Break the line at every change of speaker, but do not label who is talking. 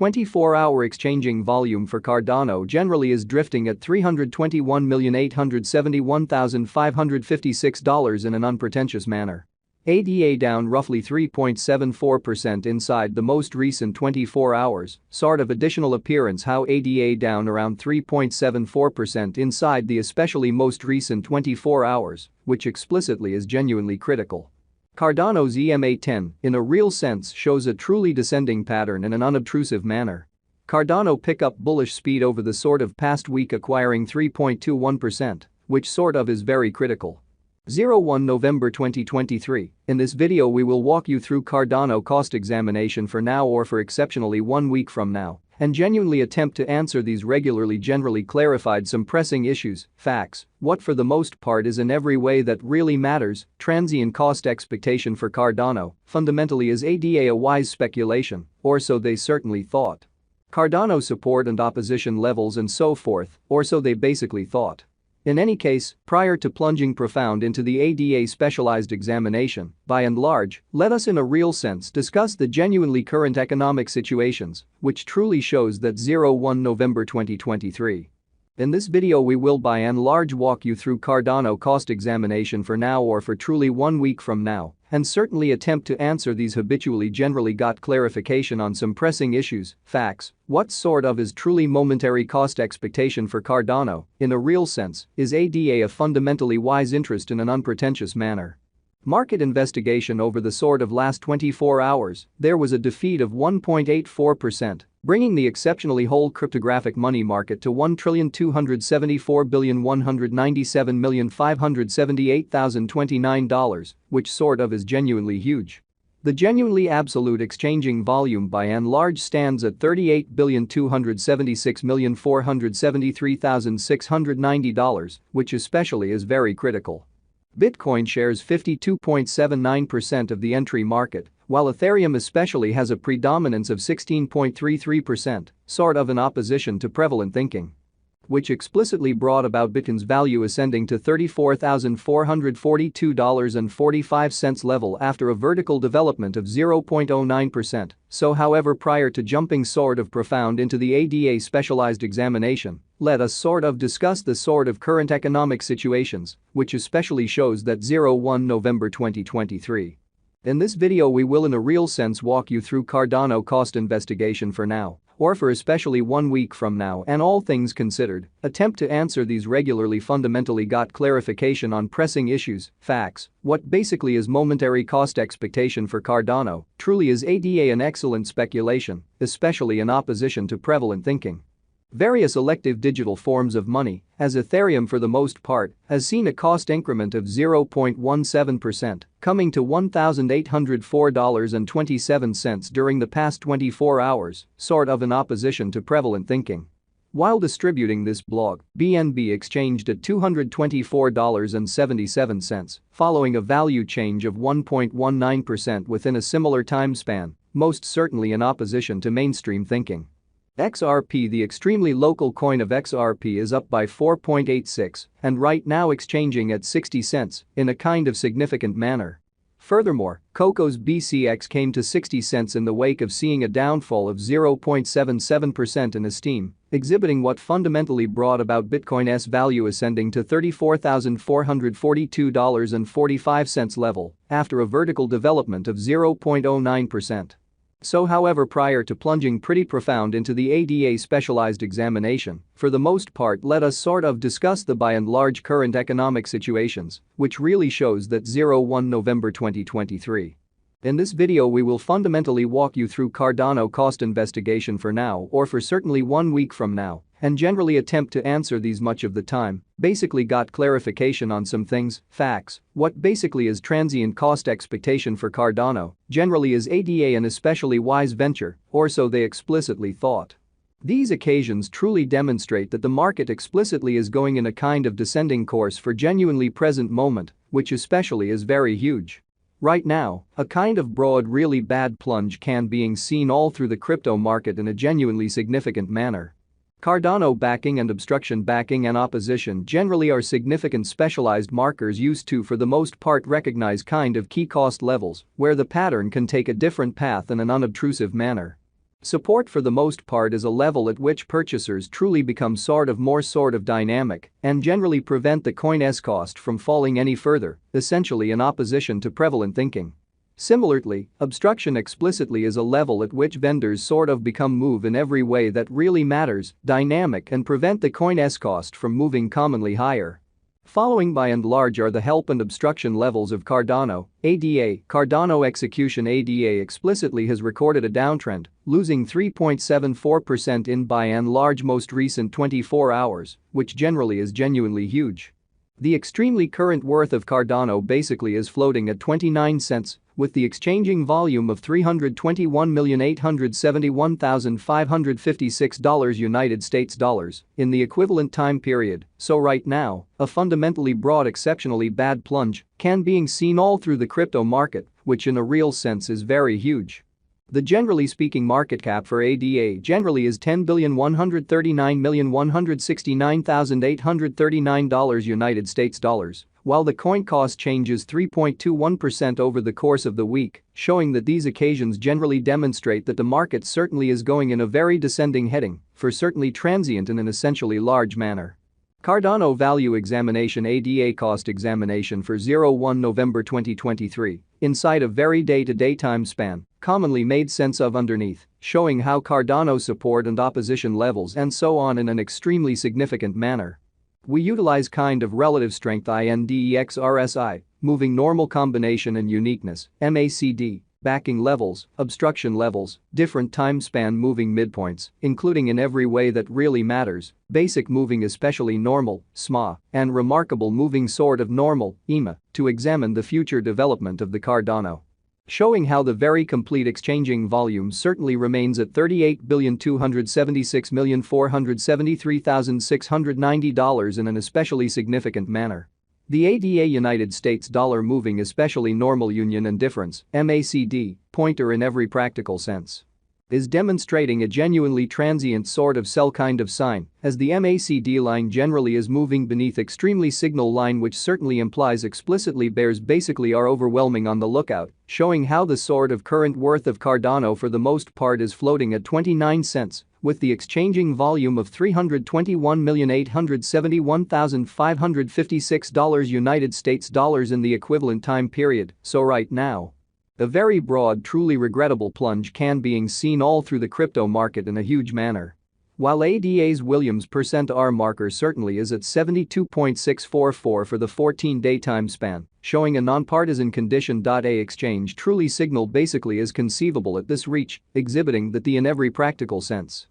24-hour exchanging volume for Cardano generally is drifting at $321,871,556 in an unpretentious manner. ADA down roughly 3.74% inside the most recent 24 hours, sort of additional appearance how ADA down around 3.74% inside the especially most recent 24 hours, which explicitly is genuinely critical. Cardano's EMA10, in a real sense, shows a truly descending pattern in an unobtrusive manner. Cardano pick up bullish speed over the sort of past week acquiring 3.21%, which sort of is very critical. 01 November 2023, in this video we will walk you through Cardano cost examination for now or for exceptionally 1 week from now, and genuinely attempt to answer these regularly generally clarified some pressing issues, facts, what for the most part is in every way that really matters, transient cost expectation for Cardano, fundamentally is ADA a wise speculation, or so they certainly thought. Cardano support and opposition levels and so forth, or so they basically thought. In any case, prior to plunging profound into the ADA specialized examination, by and large, let us in a real sense discuss the genuinely current economic situations, which truly shows that 01 November 2023. In this video we will by and large walk you through Cardano cost examination for now or for truly 1 week from now, and certainly attempt to answer these habitually generally got clarification on some pressing issues, facts, what sort of is truly momentary cost expectation for Cardano, in a real sense, is ADA a fundamentally wise interest in an unpretentious manner. Market investigation over the sort of last 24 hours, there was a defeat of 1.84%, bringing the exceptionally whole cryptographic money market to $1,274,197,578,029, which sort of is genuinely huge. The genuinely absolute exchanging volume by and large stands at $38,276,473,690, which especially is very critical. Bitcoin shares 52.79% of the entry market, while Ethereum especially has a predominance of 16.33%, sort of in opposition to prevalent thinking, which explicitly brought about Bitcoin's value ascending to $34,442.45 level after a vertical development of 0.09%. So however prior to jumping sort of profound into the ADA specialized examination, let us sort of discuss the sort of current economic situations, which especially shows that 01 November 2023. In this video we will in a real sense walk you through Cardano cost investigation for now, or for especially 1 week from now and all things considered, attempt to answer these regularly fundamentally got clarification on pressing issues, facts, what basically is momentary cost expectation for Cardano, truly is ADA an excellent speculation, especially in opposition to prevalent thinking. Various elective digital forms of money, as Ethereum for the most part, has seen a cost increment of 0.17%, coming to $1,804.27 during the past 24 hours, sort of in opposition to prevalent thinking. While distributing this blog, BNB exchanged at $224.77, following a value change of 1.19% within a similar time span, most certainly in opposition to mainstream thinking. XRP, the extremely local coin of XRP, is up by 4.86 and right now exchanging at 60 cents in a kind of significant manner. Furthermore, Coco's BCX came to 60 cents in the wake of seeing a downfall of 0.77% in esteem, exhibiting what fundamentally brought about Bitcoin's value ascending to $34,442.45 level after a vertical development of 0.09%. So however prior to plunging pretty profound into the ADA specialized examination, for the most part let us sort of discuss the by and large current economic situations, which really shows that 01 November 2023. In this video we will fundamentally walk you through Cardano cost investigation for now or for certainly 1 week from now, and generally attempt to answer these much of the time, basically got clarification on some things, facts, what basically is transient cost expectation for Cardano, generally is ADA an especially wise venture, or so they explicitly thought. These occasions truly demonstrate that the market explicitly is going in a kind of descending course for genuinely present moment, which especially is very huge. Right now, a kind of broad really bad plunge can being seen all through the crypto market in a genuinely significant manner. Cardano backing and obstruction backing and opposition generally are significant specialized markers used to for the most part recognize kind of key cost levels where the pattern can take a different path in an unobtrusive manner. Support for the most part is a level at which purchasers truly become more dynamic and generally prevent the coin's cost from falling any further, essentially in opposition to prevalent thinking. Similarly, obstruction explicitly is a level at which vendors become move in every way that really matters, dynamic and prevent the coin's cost from moving commonly higher. Following by and large are the help and obstruction levels of Cardano, ADA. Cardano execution ADA explicitly has recorded a downtrend, losing 3.74% in by and large most recent 24 hours, which generally is genuinely huge. The extremely current worth of Cardano basically is floating at 29 cents, with the exchanging volume of $321,871,556 United States dollars in the equivalent time period. So right now, a fundamentally broad exceptionally bad plunge can being seen all through the crypto market, which in a real sense is very huge. The generally speaking market cap for ADA generally is $10,139,169,839 United States dollars, while the coin cost changes 3.21% over the course of the week, showing that these occasions generally demonstrate that the market certainly is going in a very descending heading, for certainly transient in an essentially large manner. Cardano Value Examination ADA Cost Examination for 01 November 2023, inside a very day-to-day time span, commonly made sense of underneath, showing how Cardano support and opposition levels and so on in an extremely significant manner. We utilize kind of relative strength INDEX RSI, moving normal combination and uniqueness, MACD, backing levels, obstruction levels, different time span moving midpoints, including in every way that really matters, basic moving especially normal, SMA, and remarkable moving normal, EMA, to examine the future development of the Cardano. Showing how the very complete exchanging volume certainly remains at $38,276,473,690 in an especially significant manner. The ADA United States dollar moving especially normal union and difference, MACD, pointer in every practical sense, is demonstrating a genuinely transient sell kind of sign, as the MACD line generally is moving beneath extremely signal line, which certainly implies explicitly bears basically are overwhelming on the lookout, showing how the current worth of Cardano for the most part is floating at 29 cents, with the exchanging volume of $321,871,556 United States dollars in the equivalent time period. So right now, a very broad, truly regrettable plunge can being seen all through the crypto market in a huge manner. While ADA's Williams %R marker certainly is at 72.644 for the 14-day time span, showing a nonpartisan condition. A exchange truly signal basically is conceivable at this reach, exhibiting that the in every practical sense.